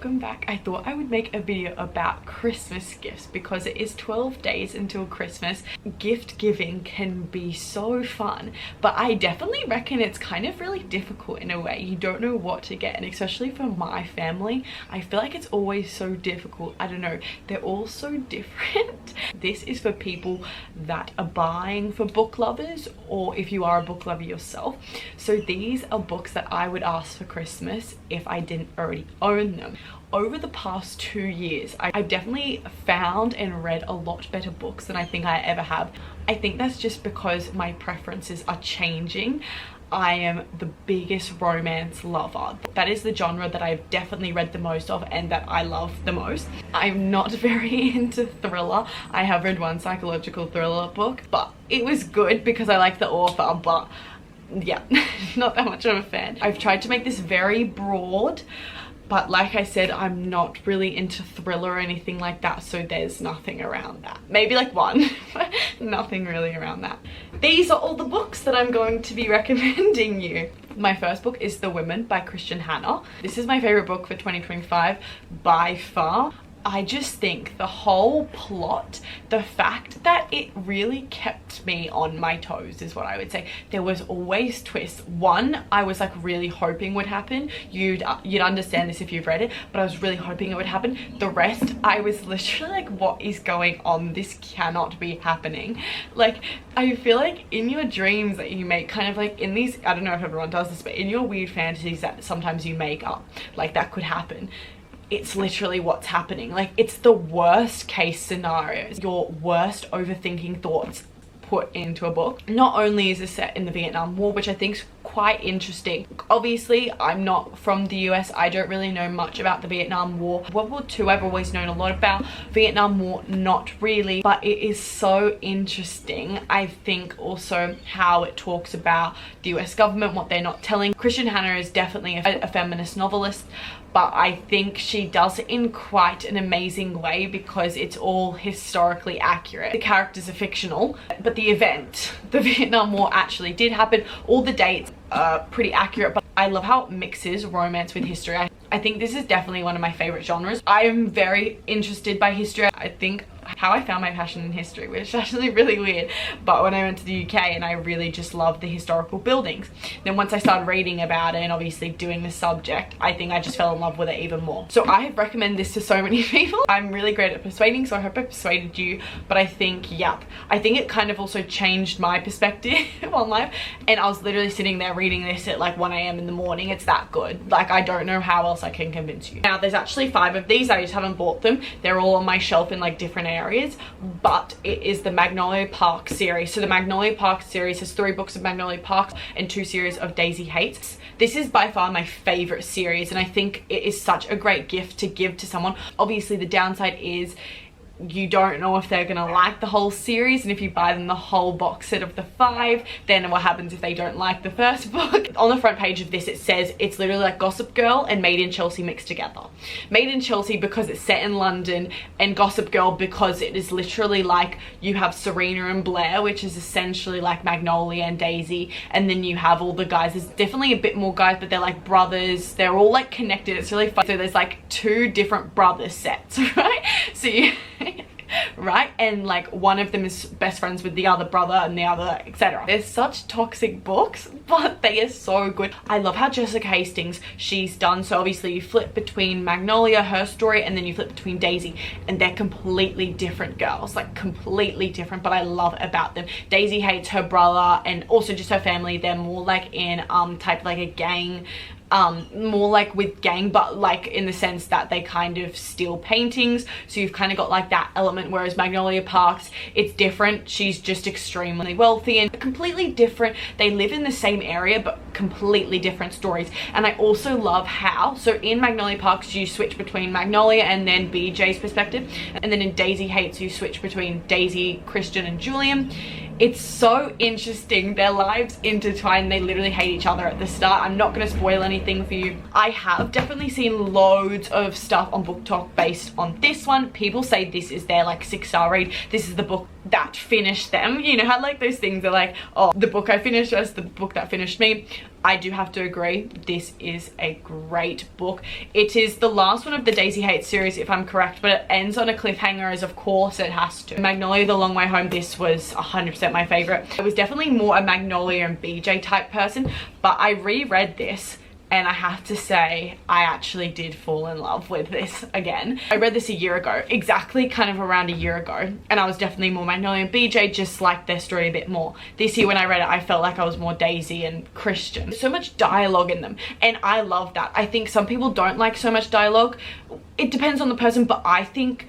welcome back. I thought I would make a video about Christmas gifts because it is 12 days until Christmas. Gift giving can be so fun, but I definitely reckon it's kind of really difficult in a way. You don't know what to get, and especially for my family, I feel like it's always so difficult. I don't know, they're all so different. This is for people that are buying for book lovers, or if you are a book lover yourself. So these are books that I would ask for Christmas if I didn't already own them. Over the past 2 years, I've definitely found and read a lot better books than I think I ever have. I think that's just because my preferences are changing. I am the biggest romance lover. That is the genre that I've definitely read the most of and that I love the most. I'm not very into thriller. I have read one psychological thriller book, but it was good because I like the author, but yeah, not that much of a fan. I've tried to make this very broad, but like I said, I'm not really into thriller or anything like that, so there's nothing around that. Maybe like one, but nothing really around that. These are all the books that I'm going to be recommending you. My first book is The Women by Kristin. This is my favorite book for 2025 by far. I just think the whole plot, the fact that it really kept me on my toes is what I would say. There was always twists. One, I was like really hoping would happen. You'd understand this if you've read it, but I was really hoping it would happen. The rest, I was literally like, what is going on? This cannot be happening. Like, I feel like in your dreams that you make, kind of like in these, I don't know if everyone does this, but in your weird fantasies that sometimes you make up, like that could happen. It's literally what's happening. Like, it's the worst case scenarios, your worst overthinking thoughts put into a book. Not only is it set in the Vietnam War, which I think is quite interesting. Obviously, I'm not from the US. I don't really know much about the Vietnam War. World War II, I've always known a lot about. Vietnam War, not really. But it is so interesting. I think also how it talks about the US government, what they're not telling. Kristin is definitely a feminist novelist, but I think she does it in quite an amazing way because it's all historically accurate. The characters are fictional, but the event, the Vietnam War, actually did happen. All the dates are pretty accurate, but I love how it mixes romance with history. I think this is definitely one of my favorite genres. I am very interested by history. I think how I found my passion in history, which is actually really weird, but when I went to the UK and I really just loved the historical buildings. Then once I started reading about it and obviously doing the subject, I think I just fell in love with it even more. So I have recommended this to so many people. I'm really great at persuading, so I hope I persuaded you, but I think, yep, I think it kind of also changed my perspective on life, and I was literally sitting there reading this at like 1 AM in the morning. It's that good. Like, I don't know how else I can convince you. Now, there's actually 5 of these. I just haven't bought them. They're all on my shelf in like different areas, but it is the Magnolia Park series. So the Magnolia Park series has 3 books of Magnolia Park and 2 series of Daisy Haites. This is by far my favorite series, and I think it is such a great gift to give to someone. Obviously, the downside is you don't know if they're gonna like the whole series, and if you buy them the whole box set of the 5, then what happens if they don't like the first book? On the front page of this, it says it's literally like Gossip Girl and Made in Chelsea mixed together. Made in Chelsea because it's set in London, and Gossip Girl because it is literally like you have Serena and Blair, which is essentially like Magnolia and Daisy, and then you have all the guys. There's definitely a bit more guys, but they're like brothers. They're all like connected. It's really fun. So there's like 2 different brother sets, right? So you right, and like one of them is best friends with the other brother and the other, etc. They're such toxic books, but they are so good. I love how Jessa Hastings, she's done, so obviously you flip between Magnolia, her story, and then you flip between Daisy, and they're completely different girls, like completely different, but I love about them. Daisy hates her brother and also just her family. They're more like in type like a gang, more like with gang, but like in the sense that they kind of steal paintings, so you've kind of got like that element, whereas Magnolia Parks, it's different. She's just extremely wealthy and completely different. They live in the same area but completely different stories. And I also love how, so in Magnolia Parks you switch between Magnolia and then BJ's perspective, and then in Daisy Haites you switch between Daisy, Kristin and Julian. It's so interesting. Their lives intertwine. They literally hate each other at the start. I'm not going to spoil anything anything for you. I have definitely seen loads of stuff on Book Talk based on this one. People say this is their like 6-star read. This is the book that finished them. You know how like those things are like, oh, the book I finished was the book that finished me. I do have to agree, this is a great book. It is the last one of the Daisy Haites series, if I'm correct, but it ends on a cliffhanger, as of course it has to. Magnolia, The Long Way Home, this was 100% my favorite. I was definitely more a Magnolia and BJ type person, but I reread this and I have to say I actually did fall in love with this again. I read this a year ago, exactly kind of around a year ago, and I was definitely more Magnolia and BJ, just liked their story a bit more. This year when I read it, I felt like I was more Daisy and Kristin. There's so much dialogue in them and I love that. I think some people don't like so much dialogue. It depends on the person, but I think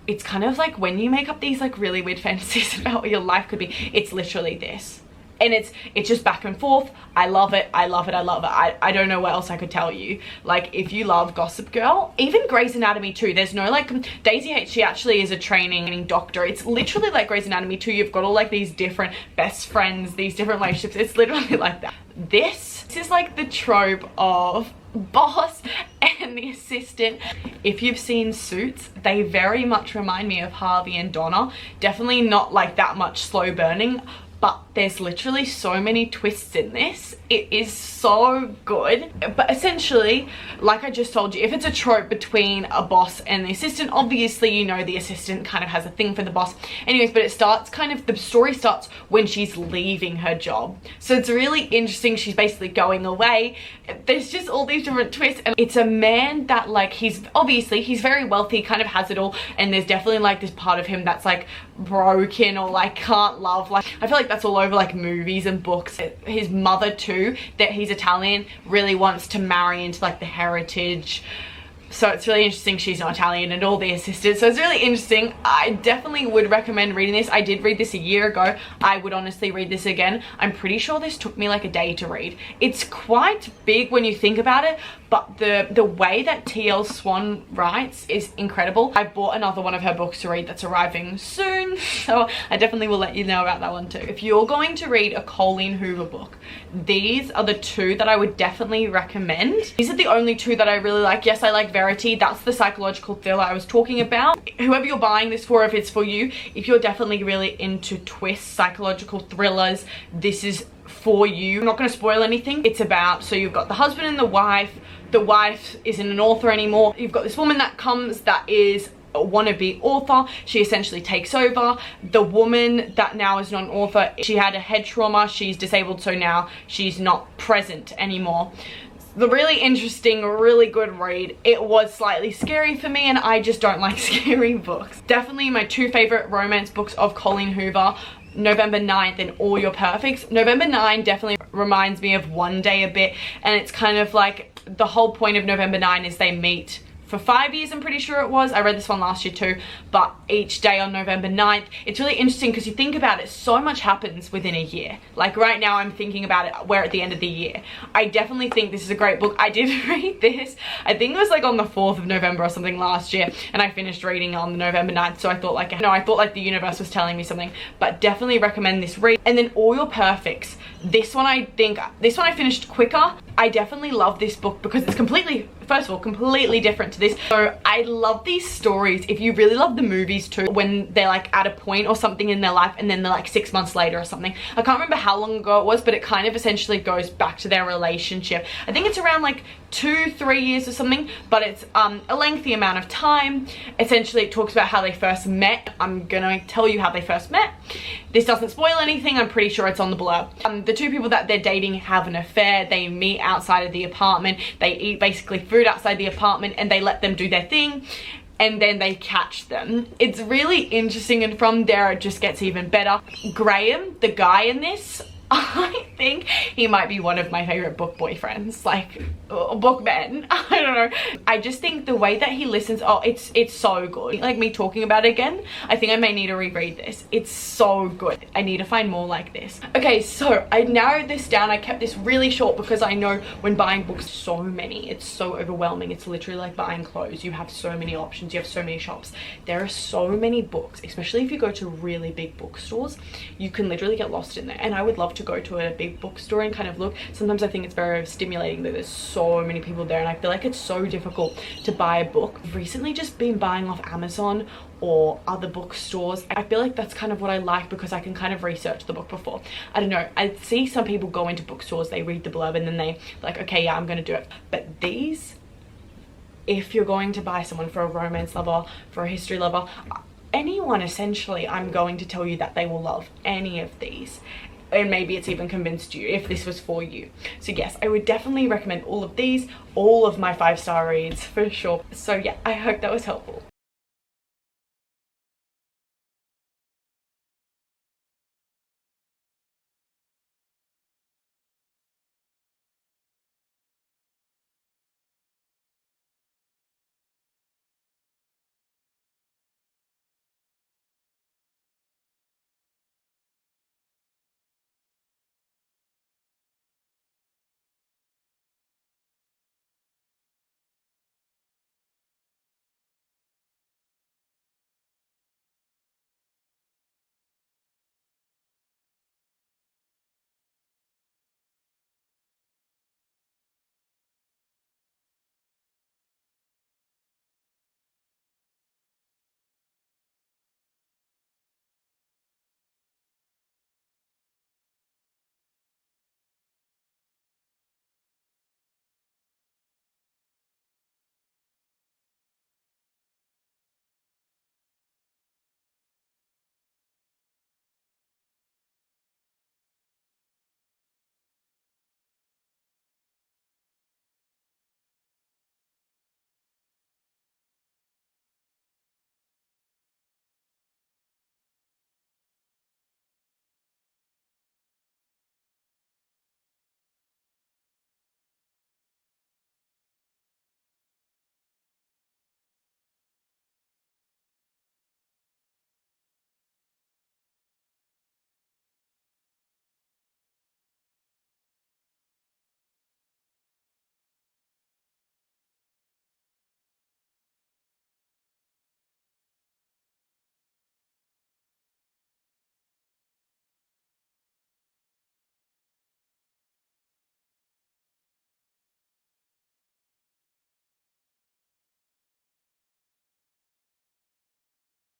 it's kind of like when you make up these like really weird fantasies about what your life could be, it's literally this. And it's just back and forth. I love it. I love it. I love it. I don't know what else I could tell you. Like, if you love Gossip Girl, even Grey's Anatomy too, there's no like, Daisy Haites, she actually is a training doctor. It's literally like Grey's Anatomy too. You've got all like these different best friends, these different relationships. It's literally like that. This is like the trope of boss and the assistant. If you've seen Suits, they very much remind me of Harvey and Donna. Definitely not like that much slow burning, but there's literally so many twists in this. It is so good. But essentially, like I just told you, if it's a trope between a boss and the assistant, obviously you know the assistant kind of has a thing for the boss. Anyways, but it starts kind of, the story starts when she's leaving her job. So it's really interesting. She's basically going away. There's just all these different twists, and it's a man that like, he's very wealthy, kind of has it all, and there's definitely like this part of him that's like broken or like can't love. Like, I feel like that's all over like movies and books. His mother too, that he's Italian, really wants to marry into like the heritage. So it's really interesting she's not Italian, and all the assistants. So it's really interesting. I definitely would recommend reading this. I did read this a year ago. I would honestly read this again. I'm pretty sure this took me like a day to read. It's quite big when you think about it, but the way that TL Swan writes is incredible. I've bought another one of her books to read that's arriving soon, so I definitely will let you know about that one too. If you're going to read a Colleen Hoover book, these are the two that I would definitely recommend. These are the only two that I really like. Yes, I like Verity. That's the psychological thriller I was talking about. Whoever you're buying this for, if it's for you, if you're definitely really into twists, psychological thrillers, this is for you. I'm not going to spoil anything. It's about, so you've got the husband and the wife. The wife isn't an author anymore. You've got this woman that comes that is a wannabe author. She essentially takes over. The woman that now is not an author, she had a head trauma. She's disabled, so now she's not present anymore. The really interesting, really good read. It was slightly scary for me, and I just don't like scary books. Definitely my two favorite romance books of Colleen Hoover, November 9th and All Your Perfects. November 9 definitely reminds me of One Day a bit, and it's kind of like the whole point of November 9 is they meet for 5 years, I'm pretty sure it was. I read this one last year too, but each day on November 9th, it's really interesting because you think about it, so much happens within a year. Like right now I'm thinking about it, we're at the end of the year. I definitely think this is a great book. I did read this, I think it was like on the 4th of November or something last year, and I finished reading on the November 9th, so I thought like, no, I thought like the universe was telling me something, but definitely recommend this read. And then All Your Perfects, this one I finished quicker. I definitely love this book because it's completely, first of all, completely different to this. So I love these stories. If you really love the movies too, when they're like at a point or something in their life and then they're like 6 months later or something. I can't remember how long ago it was, but it kind of essentially goes back to their relationship. I think it's around like 2-3 years or something, but it's a lengthy amount of time. Essentially it talks about how they first met. I'm gonna tell you how they first met. This doesn't spoil anything. I'm pretty sure it's on the blurb. The two people that they're dating have an affair. They meet outside of the apartment. They eat basically food outside the apartment and they let them do their thing, and then they catch them. It's really interesting, and from there it just gets even better. Graham, the guy in this, I think he might be one of my favorite book boyfriends, like book men. I don't know. I just think the way that he listens, oh, it's so good. Like me talking about it again, I think I may need to reread this. It's so good. I need to find more like this. Okay, so I narrowed this down. I kept this really short because I know when buying books, so many, it's so overwhelming. It's literally like buying clothes. You have so many options. You have so many shops. There are so many books, especially if you go to really big bookstores. You can literally get lost in there, and I would love to go to a big big bookstore and kind of look. Sometimes I think it's very stimulating that there's so many people there, and I feel like it's so difficult to buy a book. I've recently just been buying off Amazon or other bookstores. I feel like that's kind of what I like because I can kind of research the book before. I don't know, I see some people go into bookstores, they read the blurb and then they like, okay, yeah, I'm gonna do it. But these, if you're going to buy someone for a romance lover, for a history lover, anyone essentially, I'm going to tell you that they will love any of these. And maybe it's even convinced you if this was for you. So yes, I would definitely recommend all of these, all of my 5-star reads for sure. So yeah, I hope that was helpful.